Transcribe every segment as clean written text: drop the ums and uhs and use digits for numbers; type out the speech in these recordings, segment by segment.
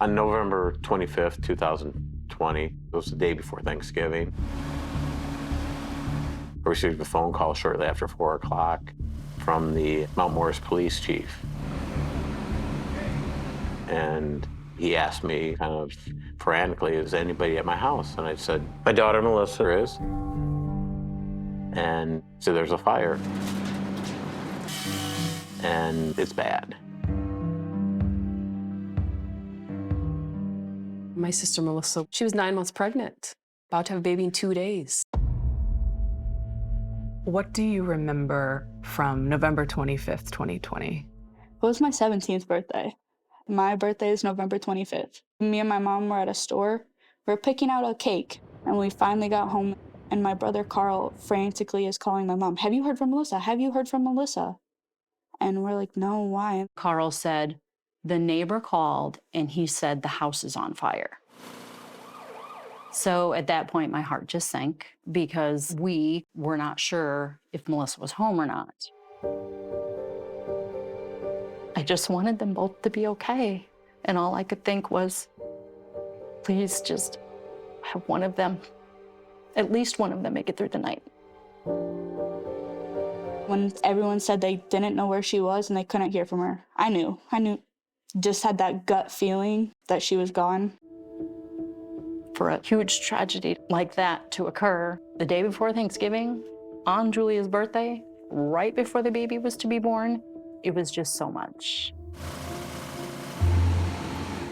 On November 25th, 2020, it was the day before Thanksgiving, I received a phone call shortly after 4 o'clock from the Mount Morris police chief. And he asked me kind of frantically, is anybody at my house? And I said, my daughter Melissa is. And so there's a fire. And it's bad. My sister Melissa, she was 9 months pregnant, about to have a baby in 2 days. What do you remember from November 25th, 2020? It was my 17th birthday. My birthday is November 25th. Me and my mom were at a store. We were picking out a cake, and we finally got home, and my brother Carl frantically is calling my mom, have you heard from Melissa? Have you heard from Melissa? And we're like, no, why? Carl said, the neighbor called, and he said the house is on fire. So at that point, my heart just sank because we were not sure if Melissa was home or not. I just wanted them both to be okay. And all I could think was, please just have one of them, at least one of them, make it through the night. When everyone said they didn't know where she was and they couldn't hear from her, I knew, just had that gut feeling that she was gone. For a huge tragedy like that to occur the day before Thanksgiving, on Julia's birthday, right before the baby was to be born, it was just so much.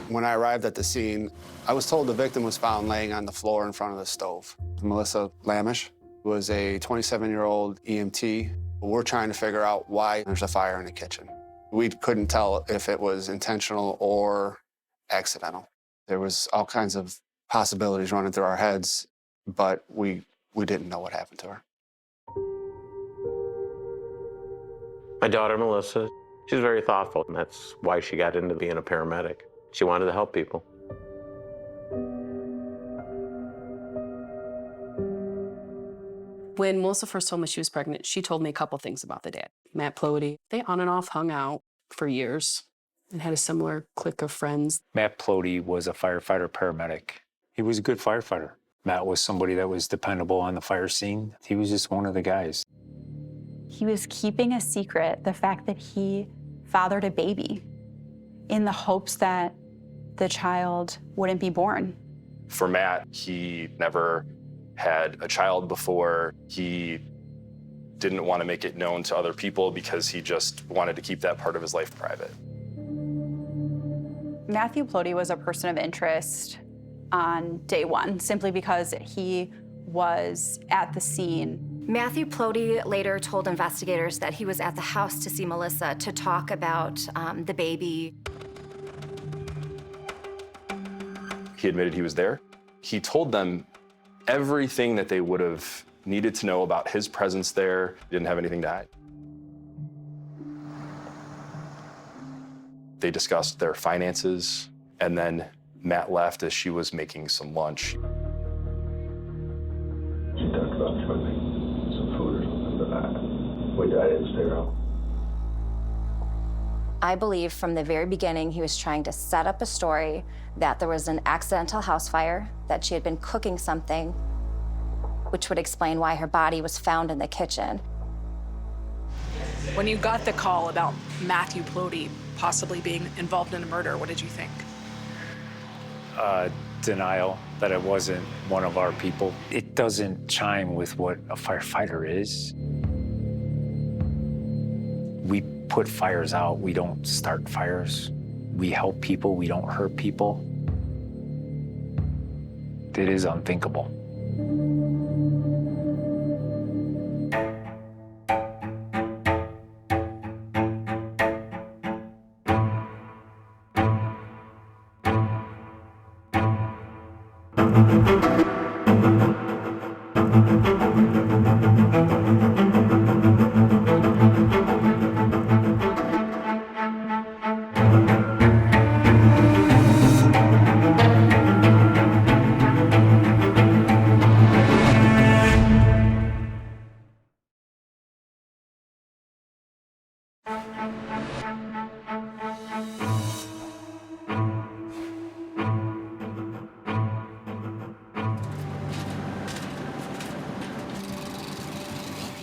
When I arrived at the scene, I was told the victim was found laying on the floor in front of the stove. Melissa Lamish was a 27-year-old EMT. We're trying to figure out why there's a fire in the kitchen. We couldn't tell if it was intentional or accidental. There was all kinds of possibilities running through our heads, but we didn't know what happened to her. My daughter Melissa, she's very thoughtful, and that's why she got into being a paramedic. She wanted to help people. When Melissa first told me she was pregnant, she told me a couple things about the dad. Matt Ploy, they on and off hung out for years and had a similar clique of friends. Matt Ploy was a firefighter paramedic. He was a good firefighter. Matt was somebody that was dependable on the fire scene. He was just one of the guys. He was keeping a secret the fact that he fathered a baby in the hopes that the child wouldn't be born. For Matt, he never had a child before. He didn't want to make it known to other people because he just wanted to keep that part of his life private. Matthew Ploy was a person of interest on day one, simply because he was at the scene. Matthew Ploy later told investigators that he was at the house to see Melissa to talk about the baby. He admitted he was there. He told them everything that they would have needed to know about his presence there. He didn't have anything to hide. They discussed their finances, and then Matt left as she was making some lunch. She talked about throwing some food or something, but I didn't stay around. I believe from the very beginning he was trying to set up a story that there was an accidental house fire, that she had been cooking something, which would explain why her body was found in the kitchen. When you got the call about Matthew Ploy possibly being involved in a murder, what did you think? Denial that it wasn't one of our people. It doesn't chime with what a firefighter is. We put fires out, we don't start fires. We help people, we don't hurt people. It is unthinkable.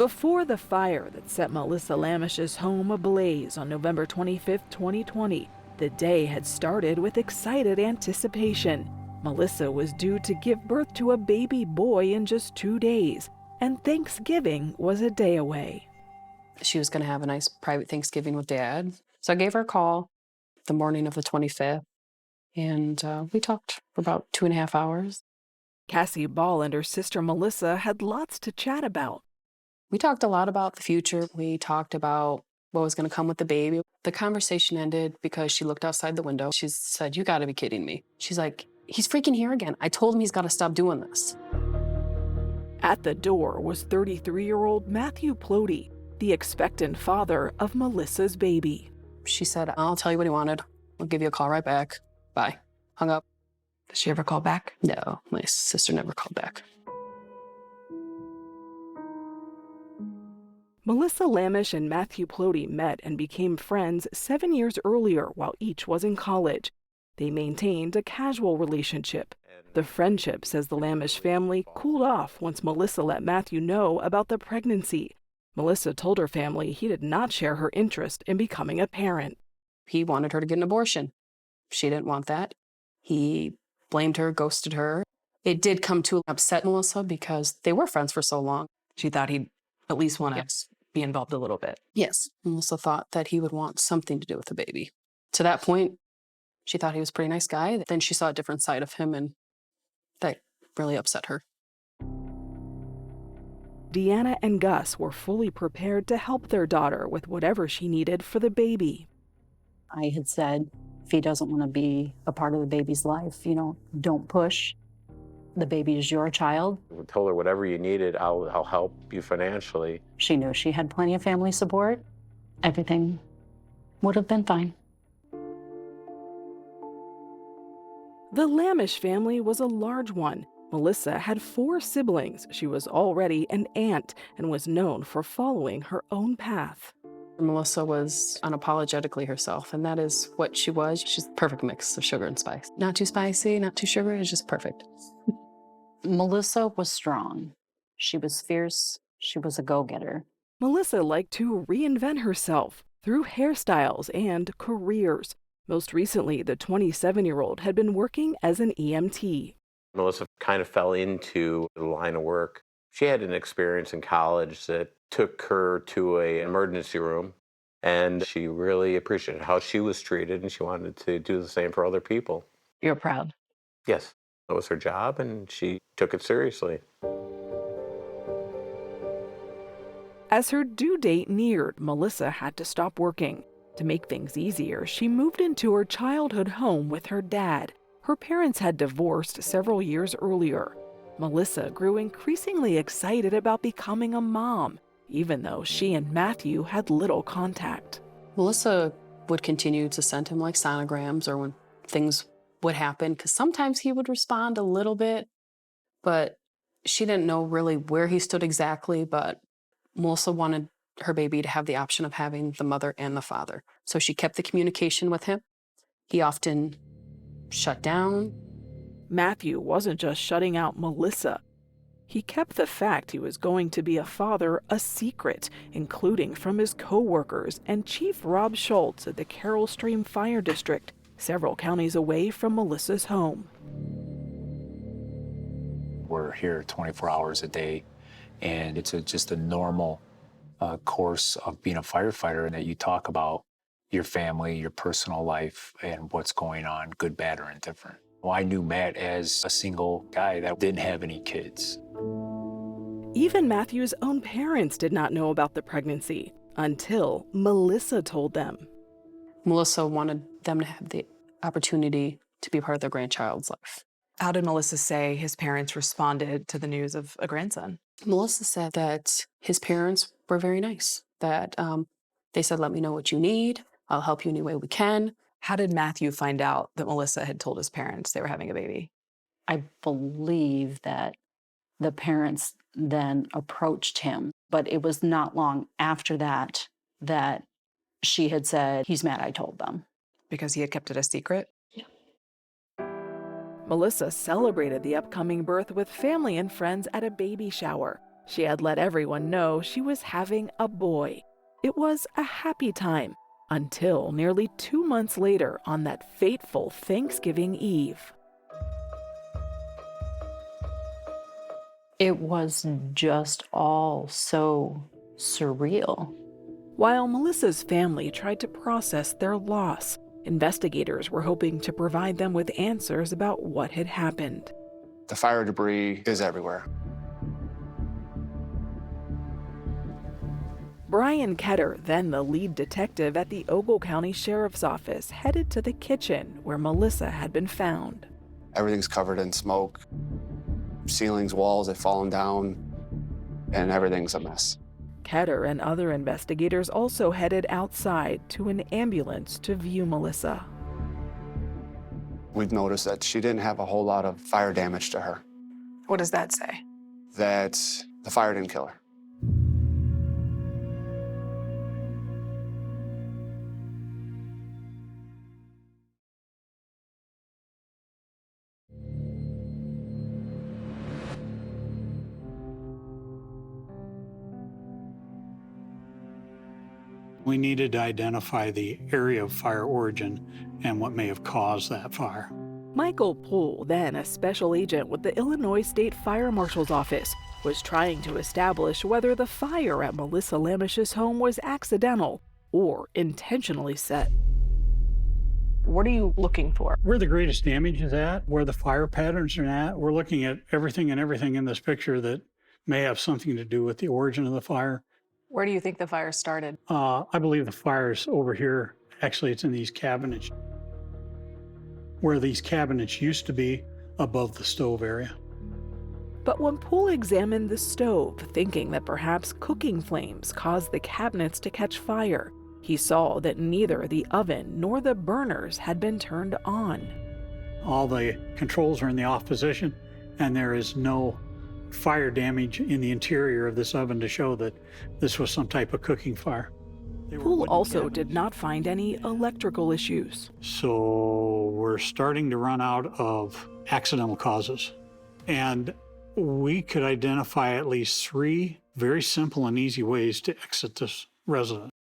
Before the fire that set Melissa Lamish's home ablaze on November 25, 2020, the day had started with excited anticipation. Melissa was due to give birth to a baby boy in just 2 days, and Thanksgiving was a day away. She was going to have a nice private Thanksgiving with Dad. So I gave her a call the morning of the 25th, and we talked for about 2.5 hours. Cassie Ball and her sister Melissa had lots to chat about. We talked a lot about the future. We talked about what was going to come with the baby. The conversation ended because she looked outside the window. She said, "You got to be kidding me." She's like, "He's freaking here again. I told him he's got to stop doing this." At the door was 33-year-old Matthew Ploy, the expectant father of Melissa's baby. She said, "I'll tell you what he wanted. I'll give you a call right back. Bye." Hung up. Did she ever call back? No, my sister never called back. Melissa Lamish and Matthew Ploy met and became friends 7 years earlier while each was in college. They maintained a casual relationship. The friendship, says the Lamish family, cooled off once Melissa let Matthew know about the pregnancy. Melissa told her family he did not share her interest in becoming a parent. He wanted her to get an abortion. She didn't want that. He blamed her, ghosted her. It did come to upset Melissa because they were friends for so long. She thought he'd at least want to Yes. be involved a little bit. Yes. Melissa thought that he would want something to do with the baby. To that point, she thought he was a pretty nice guy. Then she saw a different side of him, and that really upset her. Deanna and Gus were fully prepared to help their daughter with whatever she needed for the baby. I had said, if he doesn't want to be a part of the baby's life, don't push. The baby is your child. I told her whatever you needed, I'll help you financially. She knew she had plenty of family support. Everything would have been fine. The Lamish family was a large one. Melissa had 4 siblings. She was already an aunt and was known for following her own path. Melissa was unapologetically herself, and that is what she was. She's the perfect mix of sugar and spice. Not too spicy, not too sugary, it's just perfect. Melissa was strong. She was fierce. She was a go-getter. Melissa liked to reinvent herself through hairstyles and careers. Most recently, the 27-year-old had been working as an EMT. Melissa kind of fell into the line of work. She had an experience in college that took her to an emergency room, and she really appreciated how she was treated, and she wanted to do the same for other people. You're proud. Yes, that was her job, and she took it seriously. As her due date neared, Melissa had to stop working. To make things easier, she moved into her childhood home with her dad. Her parents had divorced several years earlier. Melissa grew increasingly excited about becoming a mom, even though she and Matthew had little contact. Melissa would continue to send him like sonograms or when things would happen, because sometimes he would respond a little bit, but she didn't know really where he stood exactly. But Melissa wanted her baby to have the option of having the mother and the father. So she kept the communication with him. He often shut down. Matthew wasn't just shutting out Melissa. He kept the fact he was going to be a father a secret, including from his co-workers and Chief Rob Schultz at the Carroll Stream Fire District, several counties away from Melissa's home. We're here 24 hours a day, and it's just a normal course of being a firefighter, and that you talk about your family, your personal life, and what's going on, good, bad, or indifferent. Well, I knew Matt as a single guy that didn't have any kids. Even Matthew's own parents did not know about the pregnancy until Melissa told them. Melissa wanted them to have the opportunity to be part of their grandchild's life. How did Melissa say his parents responded to the news of a grandson? Melissa said that his parents were very nice, that they said, "Let me know what you need. I'll help you any way we can." How did Matthew find out that Melissa had told his parents they were having a baby? I believe that the parents then approached him, but it was not long after that that she had said, "He's mad I told them." Because he had kept it a secret? Yeah. Melissa celebrated the upcoming birth with family and friends at a baby shower. She had let everyone know she was having a boy. It was a happy time until nearly 2 months later on that fateful Thanksgiving Eve. It was just all so surreal. While Melissa's family tried to process their loss, investigators were hoping to provide them with answers about what had happened. The fire debris is everywhere. Brian Ketter, then the lead detective at the Ogle County Sheriff's Office, headed to the kitchen where Melissa had been found. Everything's covered in smoke. Ceilings, walls have fallen down, and everything's a mess. Ketter and other investigators also headed outside to an ambulance to view Melissa. We've noticed that she didn't have a whole lot of fire damage to her, What does that say? that the fire didn't kill her. We needed to identify the area of fire origin and what may have caused that fire. Michael Poole, then a special agent with the Illinois State Fire Marshal's Office, was trying to establish whether the fire at Melissa Lamish's home was accidental or intentionally set. What are you looking for? Where the greatest damage is at, where the fire patterns are at, we're looking at everything in this picture that may have something to do with the origin of the fire. Where do you think the fire started? I believe the fire's over here. Actually, it's in these cabinets, where these cabinets used to be above the stove area. But when Poole examined the stove, thinking that perhaps cooking flames caused the cabinets to catch fire, he saw that neither the oven nor the burners had been turned on. All the controls are in the off position, and there is no fire damage in the interior of this oven to show that this was some type of cooking fire. Poole also did not find any electrical issues. So we're starting to run out of accidental causes. And we could identify at least 3 very simple and easy ways to exit this residence.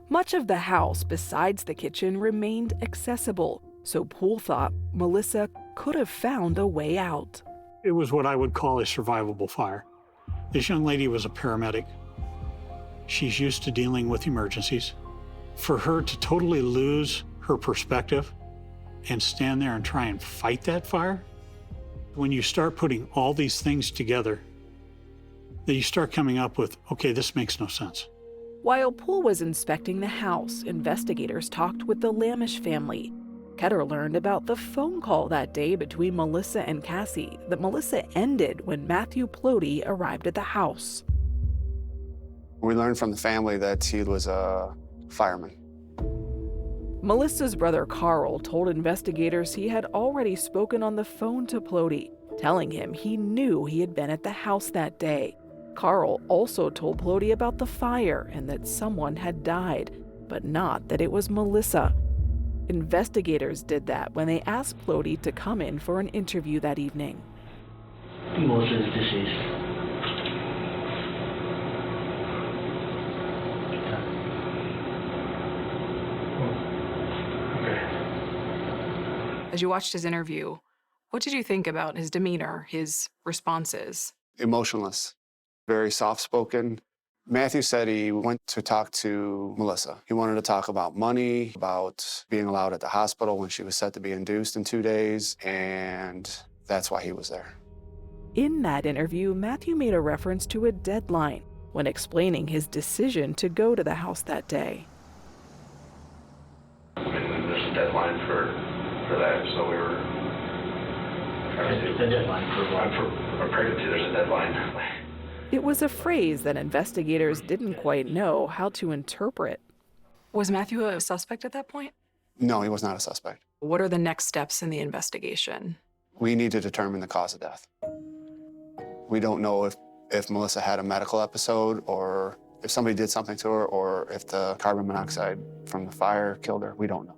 Much of the house besides the kitchen remained accessible, so Poole thought Melissa could have found a way out. It was what I would call a survivable fire. This young lady was a paramedic. She's used to dealing with emergencies. For her to totally lose her perspective and stand there and try and fight that fire, when you start putting all these things together, then you start coming up with, okay, this makes no sense. While Poole was inspecting the house, investigators talked with the Lamish family. Ketter learned about the phone call that day between Melissa and Cassie that Melissa ended when Matthew Ploy arrived at the house. We learned from the family that he was a fireman. Melissa's brother Carl told investigators he had already spoken on the phone to Ploy, telling him he knew he had been at the house that day. Carl also told Ploy about the fire and that someone had died, but not that it was Melissa. Investigators did that when they asked Ploy to come in for an interview that evening. Melissa is deceased. As you watched his interview, what did you think about his demeanor, his responses? Emotionless, very soft-spoken. Matthew said he went to talk to Melissa. He wanted to talk about money, about being allowed at the hospital when she was set to be induced in 2 days, and that's why he was there. In that interview, Matthew made a reference to a deadline when explaining his decision to go to the house that day. I mean, there's a deadline for that, so we were trying to do the deadline for a pregnancy. There's a deadline. It was a phrase that investigators didn't quite know how to interpret. Was Matthew a suspect at that point? No, he was not a suspect. What are the next steps in the investigation? We need to determine the cause of death. We don't know if Melissa had a medical episode or if somebody did something to her or if the carbon monoxide from the fire killed her. We don't know.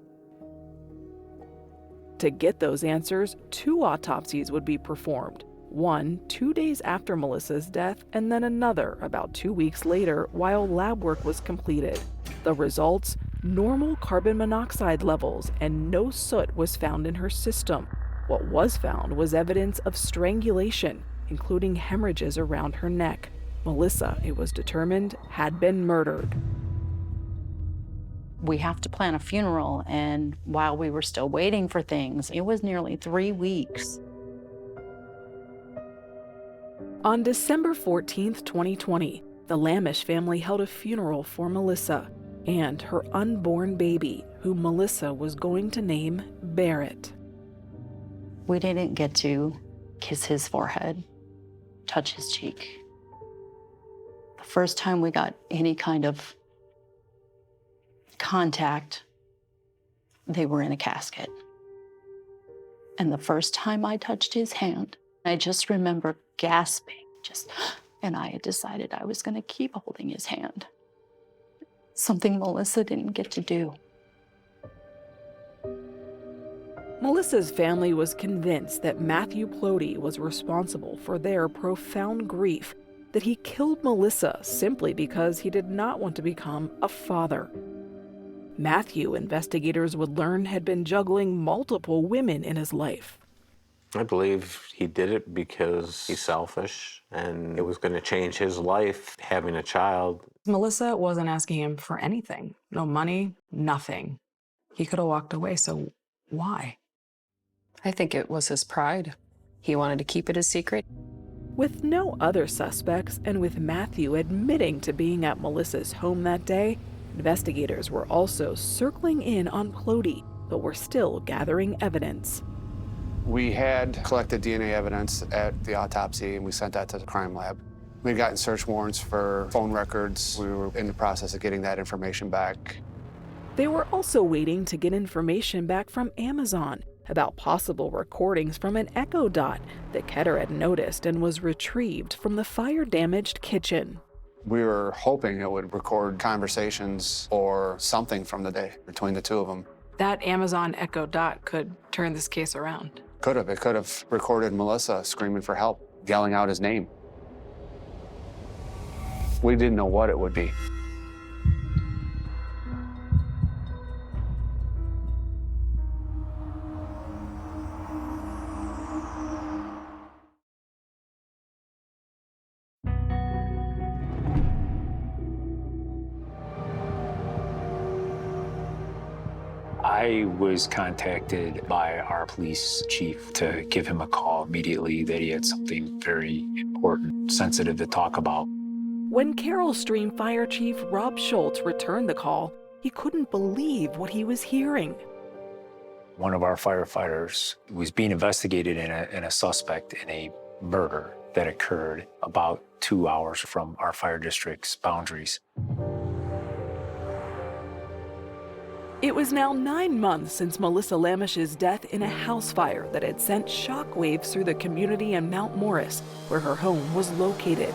To get those answers, 2 autopsies would be performed, One 2 days after Melissa's death, and then another about 2 weeks later while lab work was completed. The results? Normal carbon monoxide levels, and no soot was found in her system. What was found was evidence of strangulation, including hemorrhages around her neck. Melissa, it was determined, had been murdered. We have to plan a funeral, and while we were still waiting for things, it was nearly 3 weeks. On December 14th, 2020, the Lamish family held a funeral for Melissa and her unborn baby, who Melissa was going to name Barrett. We didn't get to kiss his forehead, touch his cheek. The first time we got any kind of contact, they were in a casket. And the first time I touched his hand, I just remember gasping, and I had decided I was gonna keep holding his hand. Something Melissa didn't get to do. Melissa's family was convinced that Matthew Ploy was responsible for their profound grief, that he killed Melissa simply because he did not want to become a father. Matthew, investigators would learn, had been juggling multiple women in his life. I believe he did it because he's selfish and it was going to change his life having a child. Melissa wasn't asking him for anything. No money, nothing. He could have walked away, so why? I think it was his pride. He wanted to keep it a secret. With no other suspects, and with Matthew admitting to being at Melissa's home that day, investigators were also circling in on Ploy, but were still gathering evidence. We had collected DNA evidence at the autopsy, and we sent that to the crime lab. We'd gotten search warrants for phone records. We were in the process of getting that information back. They were also waiting to get information back from Amazon about possible recordings from an Echo Dot that Ketter had noticed and was retrieved from the fire-damaged kitchen. We were hoping it would record conversations or something from the day between the two of them. That Amazon Echo Dot could turn this case around. Could have. It could have recorded Melissa screaming for help, yelling out his name. We didn't know what it would be. I was contacted by our police chief to give him a call immediately that he had something very important, sensitive to talk about. When Carroll Stream Fire Chief Rob Schultz returned the call, he couldn't believe what he was hearing. One of our firefighters was being investigated in a suspect in a murder that occurred about 2 hours from our fire district's boundaries. It was now 9 months since Melissa Lamish's death in a house fire that had sent shockwaves through the community in Mount Morris, where her home was located.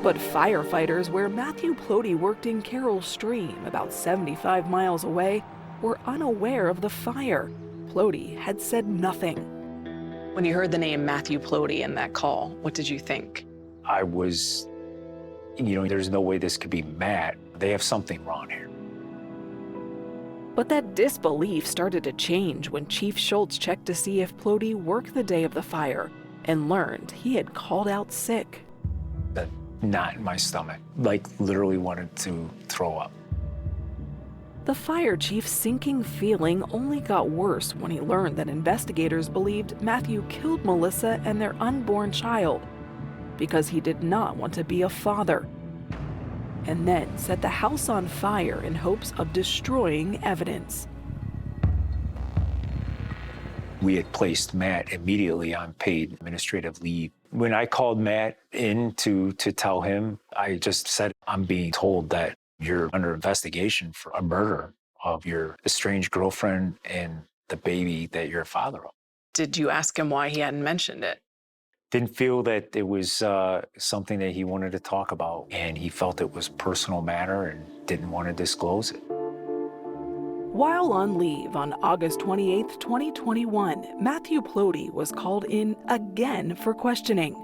But firefighters where Matthew Ploy worked in Carroll Stream, about 75 miles away, were unaware of the fire. Ploy had said nothing. When you heard the name Matthew Ploy in that call, what did you think? I was, there's no way this could be Matt. They have something wrong here. But that disbelief started to change when Chief Schultz checked to see if Ploy worked the day of the fire and learned he had called out sick. That knot in my stomach, literally wanted to throw up. The fire chief's sinking feeling only got worse when he learned that investigators believed Matthew killed Melissa and their unborn child because he did not want to be a father, and then set the house on fire in hopes of destroying evidence. We had placed Matt immediately on paid administrative leave. When I called Matt in to tell him, I just said, I'm being told that you're under investigation for a murder of your estranged girlfriend and the baby that you're a father of. Did you ask him why he hadn't mentioned it? Didn't feel that it was something that he wanted to talk about, and he felt it was a personal matter and didn't want to disclose it. While on leave on August 28, 2021, Matthew Ploy was called in again for questioning.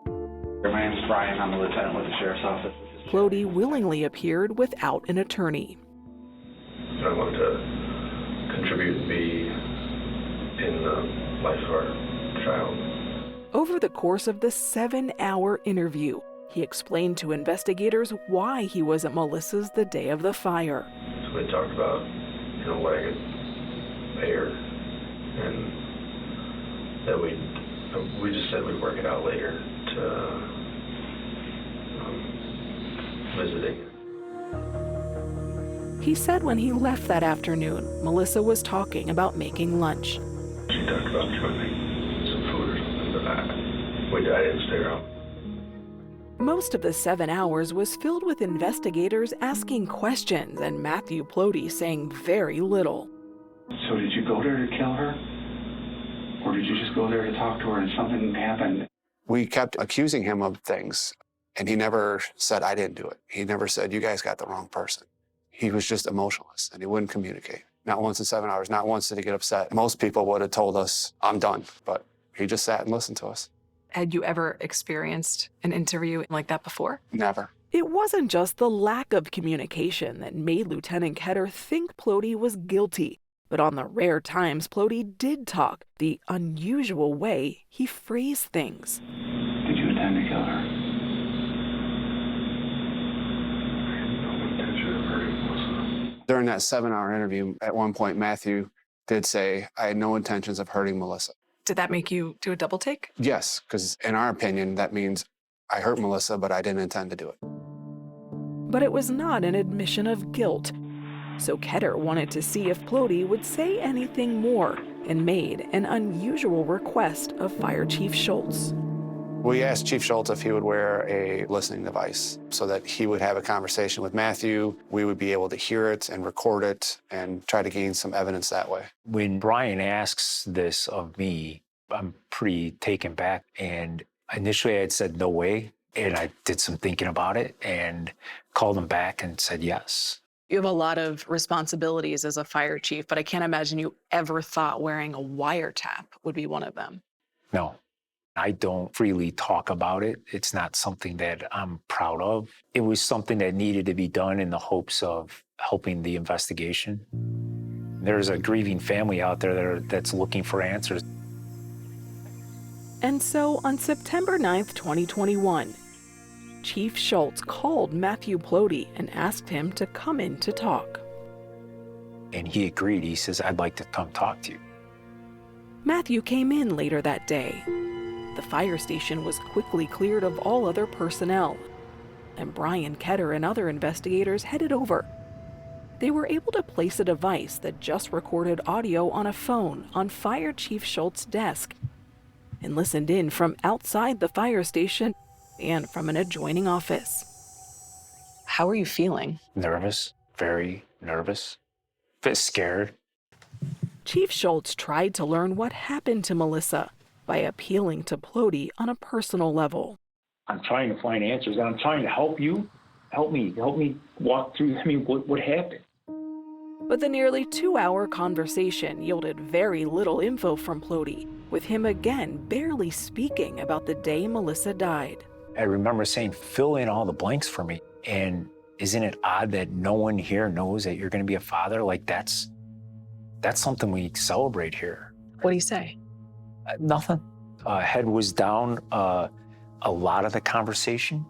My name is Brian. I'm a lieutenant with the Sheriff's Office. Ploy willingly appeared without an attorney. I want to contribute and be in the life of our child. Over the course of the 7-hour interview, he explained to investigators why he was at Melissa's the day of the fire. So we talked about, what I could pay her, and that we just said we'd work it out later to visiting. He said when he left that afternoon, Melissa was talking about making lunch. She talked about trying to make some food or something, but I didn't stay around. Most of the 7 hours was filled with investigators asking questions and Matthew Ploy saying very little. So did you go there to kill her? Or did you just go there to talk to her and something happened? We kept accusing him of things, and he never said, I didn't do it. He never said, you guys got the wrong person. He was just emotionless, and he wouldn't communicate. Not once in 7 hours, not once did he get upset. Most people would have told us, I'm done, but he just sat and listened to us. Had you ever experienced an interview like that before? Never. It wasn't just the lack of communication that made Lieutenant Ketter think Ploy was guilty, but on the rare times Ploy did talk, the unusual way he phrased things. Did you intend to kill her? I had no intention of hurting Melissa. During that 7-hour interview, at one point, Matthew did say, I had no intentions of hurting Melissa. Did that make you do a double take? Yes, because in our opinion, that means I hurt Melissa, but I didn't intend to do it. But it was not an admission of guilt. So Ketter wanted to see if Ploy would say anything more and made an unusual request of Fire Chief Schultz. We asked Chief Schultz if he would wear a listening device so that he would have a conversation with Matthew. We would be able to hear it and record it and try to gain some evidence that way. When Brian asks this of me, I'm pretty taken back. And initially I had said no way. And I did some thinking about it and called him back and said yes. You have a lot of responsibilities as a fire chief, but I can't imagine you ever thought wearing a wiretap would be one of them. No. I don't freely talk about it. It's not something that I'm proud of. It was something that needed to be done in the hopes of helping the investigation. There's a grieving family out there that's looking for answers. And so on September 9th, 2021, Chief Schultz called Matthew Ploy and asked him to come in to talk. And he agreed. He says, I'd like to come talk to you. Matthew came in later that day. The fire station was quickly cleared of all other personnel, and Brian Ketter and other investigators headed over. They were able to place a device that just recorded audio on a phone on Fire Chief Schultz's desk and listened in from outside the fire station and from an adjoining office. How are you feeling? Nervous, very nervous, a bit scared. Chief Schultz tried to learn what happened to Melissa by appealing to Ploy on a personal level. I'm trying to find answers, and I'm trying to help you. Help me walk through, what happened? But the nearly 2-hour conversation yielded very little info from Ploy, with him again barely speaking about the day Melissa died. I remember saying, fill in all the blanks for me. And isn't it odd that no one here knows that you're going to be a father? Like, that's something we celebrate here. What do you say? Nothing. Head was down a lot of the conversation.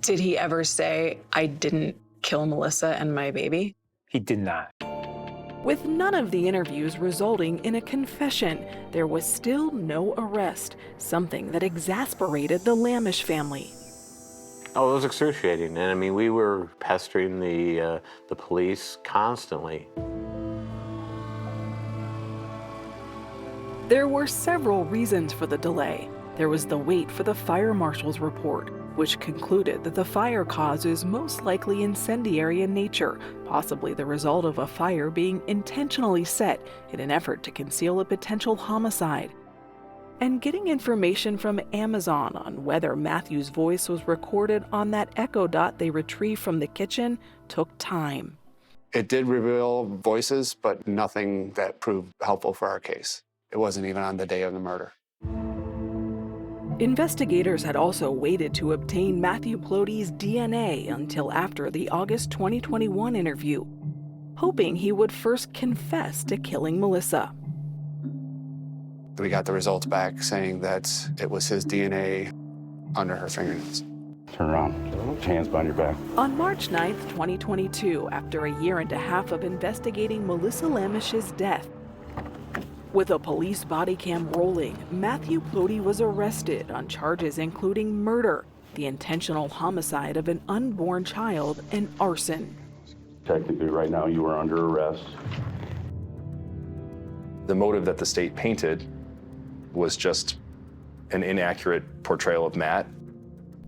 Did he ever say, I didn't kill Melissa and my baby? He did not. With none of the interviews resulting in a confession, there was still no arrest, something that exasperated the Lamish family. Oh, it was excruciating. And I mean, we were pestering the police constantly. There were several reasons for the delay. There was the wait for the fire marshal's report, which concluded that the fire cause is most likely incendiary in nature, possibly the result of a fire being intentionally set in an effort to conceal a potential homicide. And getting information from Amazon on whether Matthew's voice was recorded on that echo dot they retrieved from the kitchen took time. It did reveal voices, but nothing that proved helpful for our case. It wasn't even on the day of the murder. Investigators had also waited to obtain Matthew Ploy's DNA until after the August 2021 interview, hoping he would first confess to killing Melissa. We got the results back saying that it was his DNA under her fingernails. Turn around, hands behind your back. On March 9th, 2022, after a year and a half of investigating Melissa Lamish's death, with a police body cam rolling, Matthew Ploy was arrested on charges including murder, the intentional homicide of an unborn child, and arson. Technically, right now, you are under arrest. The motive that the state painted was just an inaccurate portrayal of Matt.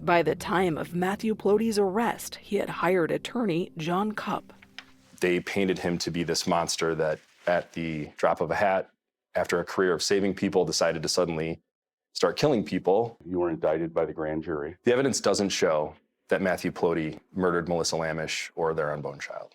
By the time of Matthew Ploy's arrest, he had hired attorney John Cupp. They painted him to be this monster that, at the drop of a hat, after a career of saving people, decided to suddenly start killing people. You were indicted by the grand jury. The evidence doesn't show that Matthew Ploy murdered Melissa Lamish or their unborn child.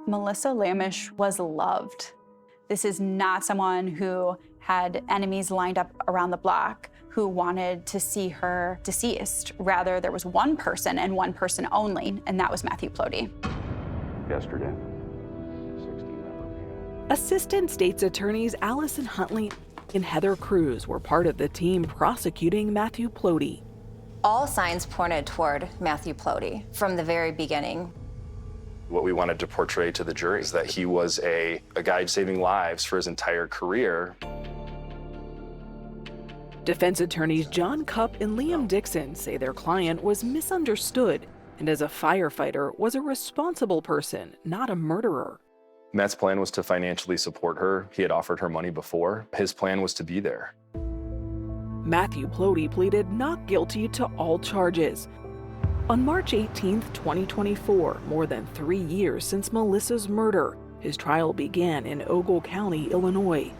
Melissa Lamish was loved. This is not someone who had enemies lined up around the block who wanted to see her deceased. Rather, there was one person and one person only, and that was Matthew Ploy. Yesterday. Assistant State's Attorneys Allison Huntley and Heather Cruz were part of the team prosecuting Matthew Ploy. All signs pointed toward Matthew Ploy from the very beginning. What we wanted to portray to the jury is that he was a guy saving lives for his entire career. Defense attorneys John Cupp and Liam Dixon say their client was misunderstood and as a firefighter was a responsible person, not a murderer. Matt's plan was to financially support her. He had offered her money before. His plan was to be there. Matthew Ploy pleaded not guilty to all charges. On March 18, 2024, more than 3 years since Melissa's murder, his trial began in Ogle County, Illinois.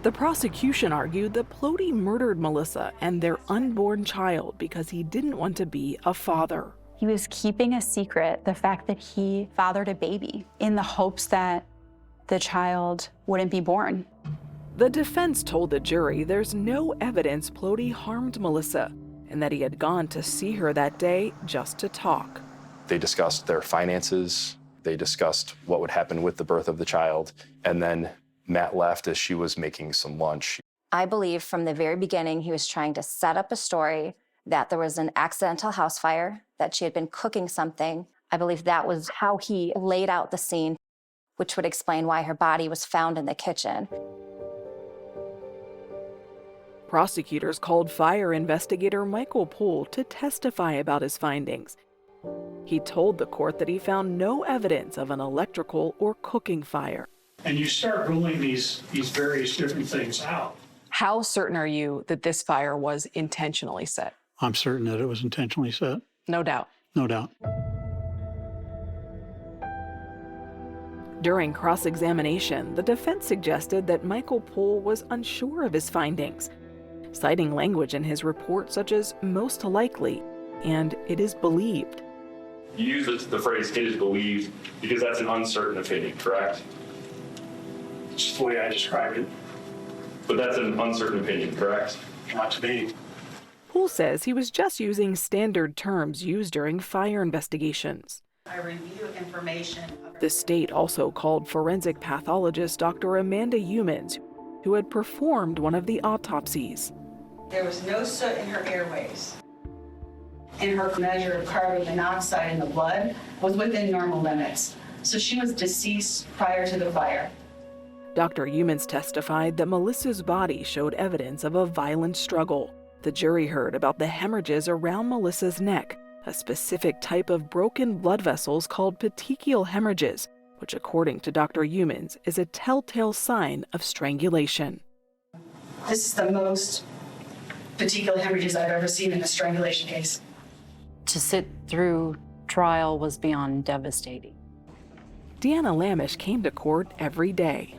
The prosecution argued that Ploy murdered Melissa and their unborn child because he didn't want to be a father. He was keeping a secret the fact that he fathered a baby in the hopes that the child wouldn't be born. The defense told the jury there's no evidence Ploy harmed Melissa and that he had gone to see her that day just to talk. They discussed their finances. They discussed what would happen with the birth of the child. And then Matt left as she was making some lunch. I believe from the very beginning he was trying to set up a story that there was an accidental house fire, that she had been cooking something. I believe that was how he laid out the scene, which would explain why her body was found in the kitchen. Prosecutors called fire investigator Michael Ploy to testify about his findings. He told the court that he found no evidence of an electrical or cooking fire. And you start ruling these various different things out. How certain are you that this fire was intentionally set? I'm certain that it was intentionally set. No doubt. No doubt. During cross-examination, the defense suggested that Michael Ploy was unsure of his findings, citing language in his report such as most likely and it is believed. You use the phrase, it is believed, because that's an uncertain opinion, correct? It's just the way I described it. But that's an uncertain opinion, correct? Not to me. Ploy says he was just using standard terms used during fire investigations. I review information. The state also called forensic pathologist Dr. Amanda Humans, who had performed one of the autopsies. There was no soot in her airways. And her measure of carbon monoxide in the blood was within normal limits. So she was deceased prior to the fire. Dr. Humans testified that Melissa's body showed evidence of a violent struggle. The jury heard about the hemorrhages around Melissa's neck, a specific type of broken blood vessels called petechial hemorrhages, which according to Dr. Humans is a telltale sign of strangulation. This is the most petechial hemorrhages I've ever seen in a strangulation case. To sit through trial was beyond devastating. Deanna Lamish came to court every day.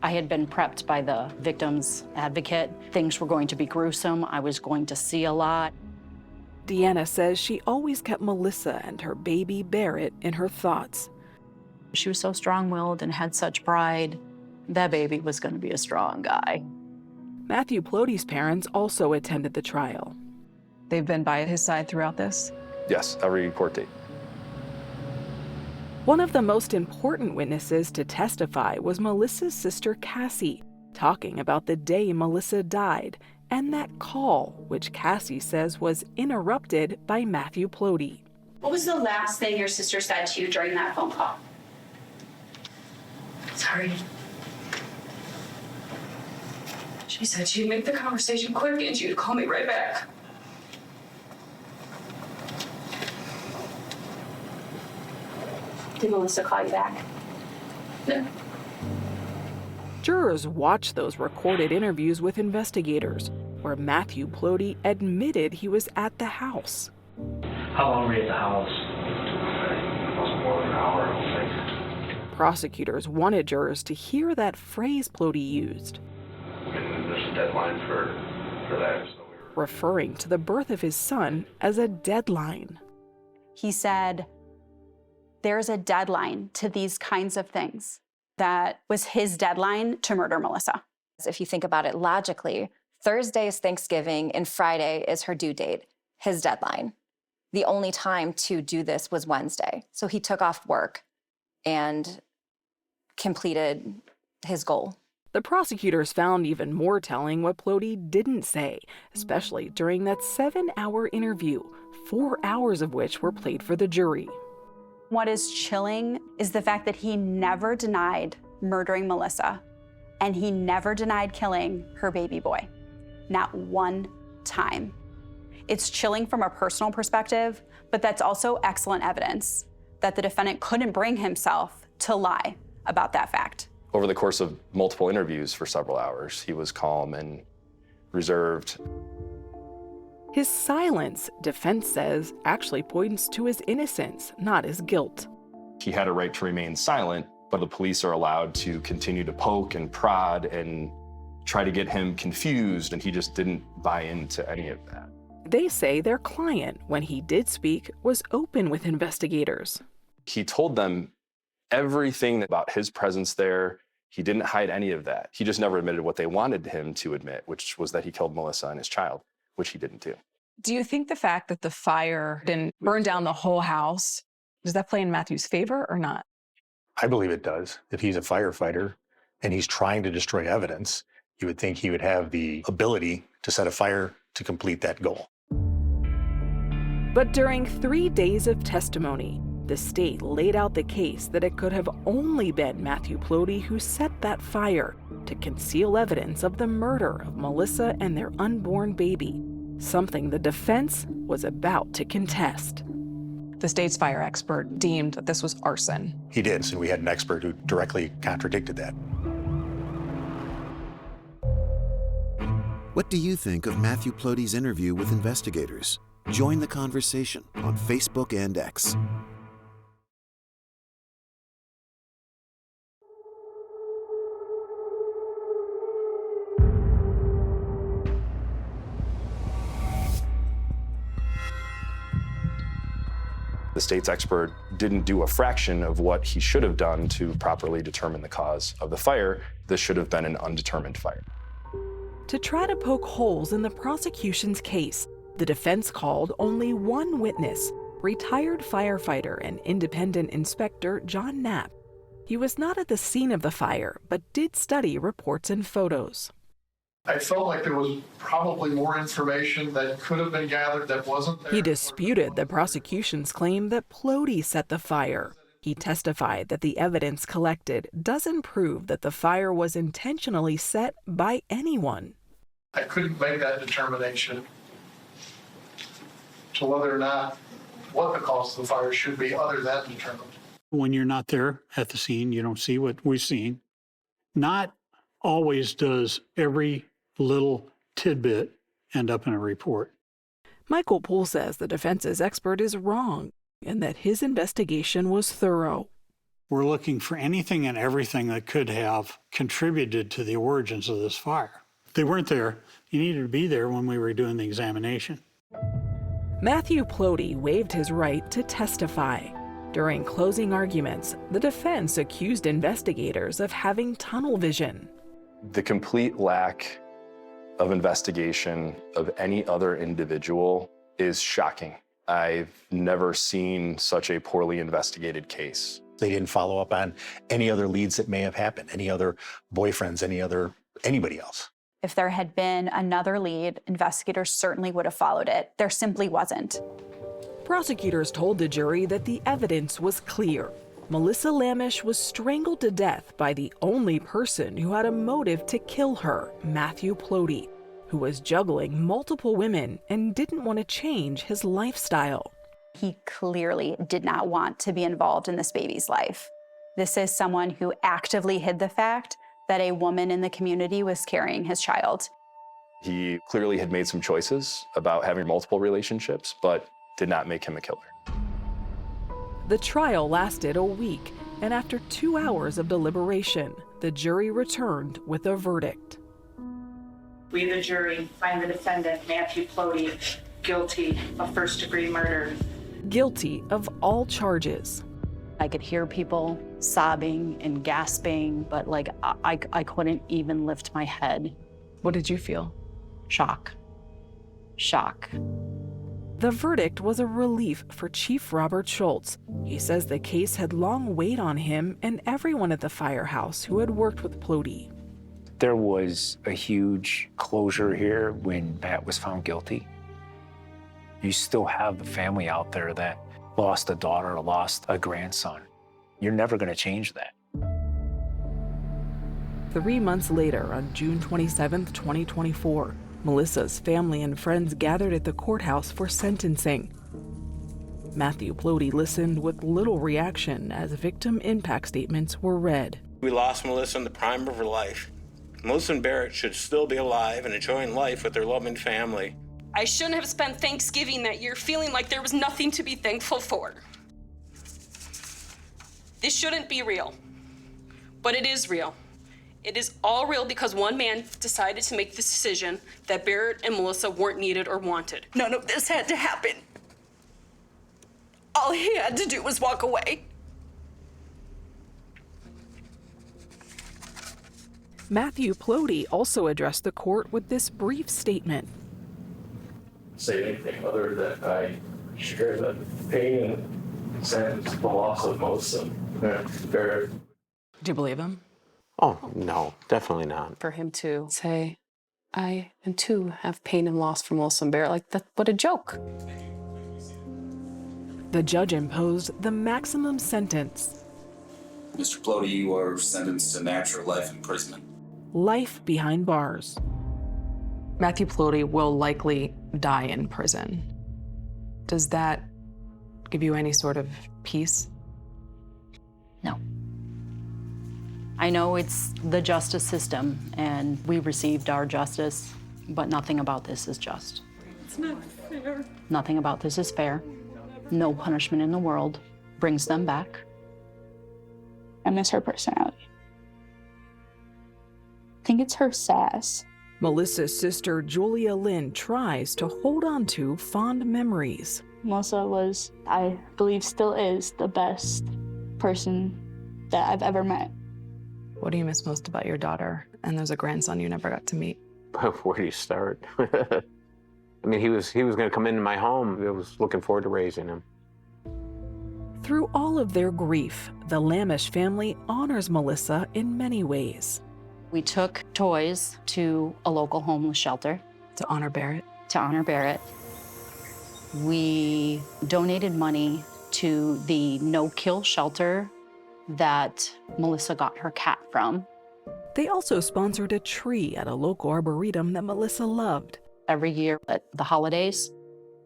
I had been prepped by the victim's advocate. Things were going to be gruesome. I was going to see a lot. Deanna says she always kept Melissa and her baby Barrett in her thoughts. She was so strong-willed and had such pride. That baby was going to be a strong guy. Matthew Ploy's parents also attended the trial. They've been by his side throughout this? Yes, every court date. One of the most important witnesses to testify was Melissa's sister Cassie, talking about the day Melissa died and that call, which Cassie says was interrupted by Matthew Ploy. What was the last thing your sister said to you during that phone call? Sorry. She said she'd make the conversation quick and she'd call me right back. Did Melissa call you back? No. Jurors watched those recorded interviews with investigators, where Matthew Ploy admitted he was at the house. How long were you at the house? It wasn't more than an hour, I don't think. Prosecutors wanted jurors to hear that phrase Ploy used, And there's a deadline for that. So referring to the birth of his son as a deadline. He said, there's a deadline to these kinds of things. That was his deadline to murder Melissa. If you think about it logically, Thursday is Thanksgiving and Friday is her due date, his deadline. The only time to do this was Wednesday. So he took off work and completed his goal. The prosecutors found even more telling what Ploy didn't say, especially during that 7-hour interview, 4 hours of which were played for the jury. What is chilling is the fact that he never denied murdering Melissa, and he never denied killing her baby boy. Not one time. It's chilling from a personal perspective, but that's also excellent evidence that the defendant couldn't bring himself to lie about that fact. Over the course of multiple interviews for several hours, he was calm and reserved. His silence, defense says, actually points to his innocence, not his guilt. He had a right to remain silent, but the police are allowed to continue to poke and prod and try to get him confused, and he just didn't buy into any of that. They say their client, when he did speak, was open with investigators. He told them everything about his presence there. He didn't hide any of that. He just never admitted what they wanted him to admit, which was that he killed Melissa and his child, which he didn't do. Do you think the fact that the fire didn't burn down the whole house, does that play in Matthew's favor or not? I believe it does. If he's a firefighter and he's trying to destroy evidence, you would think he would have the ability to set a fire to complete that goal. But during 3 days of testimony, the state laid out the case that it could have only been Matthew Ploy who set that fire to conceal evidence of the murder of Melissa and their unborn baby, something the defense was about to contest. The state's fire expert deemed that this was arson. He did, and we had an expert who directly contradicted that. What do you think of Matthew Ploy's interview with investigators? Join the conversation on Facebook and X. The state's expert didn't do a fraction of what he should have done to properly determine the cause of the fire. This should have been an undetermined fire. To try to poke holes in the prosecution's case, the defense called only one witness, retired firefighter and independent inspector John Knapp. He was not at the scene of the fire, but did study reports and photos. I felt like there was probably more information that could have been gathered that wasn't there. He disputed the prosecution's claim that Ploy set the fire. He testified that the evidence collected doesn't prove that the fire was intentionally set by anyone. I couldn't make that determination to whether or not what the cause of the fire should be other than determined. When you're not there at the scene, you don't see what we've seen. Not always does every little tidbit end up in a report. Michael Poole says the defense's expert is wrong and that his investigation was thorough. We're looking for anything and everything that could have contributed to the origins of this fire. If they weren't there, you needed to be there when we were doing the examination. Matthew Ploy waived his right to testify. During closing arguments, the defense accused investigators of having tunnel vision. The complete lack of investigation of any other individual is shocking. I've never seen such a poorly investigated case. They didn't follow up on any other leads that may have happened, any other boyfriends, anybody else. If there had been another lead, investigators certainly would have followed it. There simply wasn't. Prosecutors told the jury that the evidence was clear. Melissa Lamish was strangled to death by the only person who had a motive to kill her, Matthew Ploy, who was juggling multiple women and didn't want to change his lifestyle. He clearly did not want to be involved in this baby's life. This is someone who actively hid the fact that a woman in the community was carrying his child. He clearly had made some choices about having multiple relationships, but did not make him a killer. The trial lasted a week, and after 2 hours of deliberation, the jury returned with a verdict. We, the jury, find the defendant, Matthew Ploy, guilty of first-degree murder. Guilty of all charges. I could hear people sobbing and gasping, but I couldn't even lift my head. What did you feel? Shock. Shock. The verdict was a relief for Chief Robert Schultz. He says the case had long weighed on him and everyone at the firehouse who had worked with Ploy. There was a huge closure here when Matt was found guilty. You still have the family out there that lost a daughter or lost a grandson. You're never going to change that. 3 months later, on June 27, 2024, Melissa's family and friends gathered at the courthouse for sentencing. Matthew Ploy listened with little reaction as victim impact statements were read. We lost Melissa in the prime of her life. Melissa and Barrett should still be alive and enjoying life with their loving family. I shouldn't have spent Thanksgiving that year feeling like there was nothing to be thankful for. This shouldn't be real, but it is real. It is all real because one man decided to make the decision that Barrett and Melissa weren't needed or wanted. None of this had to happen. All he had to do was walk away. Matthew Ploy also addressed the court with this brief statement. Say anything other than I share the pain and sadness of the loss of Melissa and Barrett. Do you believe him? Oh, no, definitely not. For him to say, I too have pain and loss from Melissa and Barrett, like that, what a joke. The judge imposed the maximum sentence. Mr. Ploy, you are sentenced to natural life imprisonment. Life behind bars. Matthew Ploy will likely die in prison. Does that give you any sort of peace? No. I know it's the justice system, and we received our justice, but nothing about this is just. It's not fair. Nothing about this is fair. No punishment in the world brings them back. I miss her personality. I think it's her sass. Melissa's sister, Julia Lynn, tries to hold on to fond memories. Melissa was, I believe still is, the best person that I've ever met. What do you miss most about your daughter? And there's a grandson you never got to meet. Where do you start? I mean, he was going to come into my home. I was looking forward to raising him. Through all of their grief, the Lamish family honors Melissa in many ways. We took toys to a local homeless shelter. To honor Barrett? To honor Barrett. We donated money to the no-kill shelter that Melissa got her cat from. They also sponsored a tree at a local arboretum that Melissa loved. Every year at the holidays,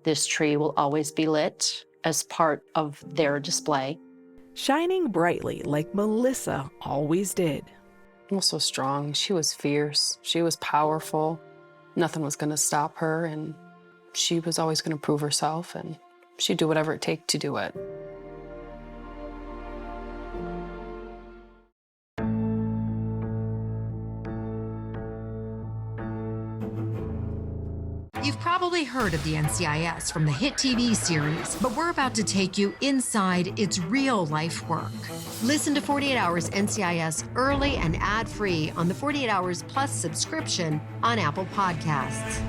this tree will always be lit as part of their display. Shining brightly like Melissa always did. Also strong. She was fierce. She was powerful. nothing was going to stop her, and she was always going to prove herself, and she'd do whatever it takes to do it. You've probably heard of the NCIS from the hit TV series, but we're about to take you inside its real-life work. Listen to 48 Hours NCIS early and ad-free on the 48 Hours Plus subscription on Apple Podcasts.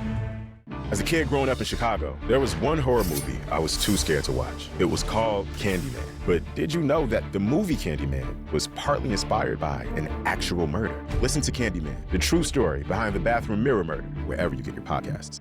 As a kid growing up in Chicago, there was one horror movie I was too scared to watch. It was called Candyman. But did you know that the movie Candyman was partly inspired by an actual murder? Listen to Candyman, the true story behind the bathroom mirror murder, wherever you get your podcasts.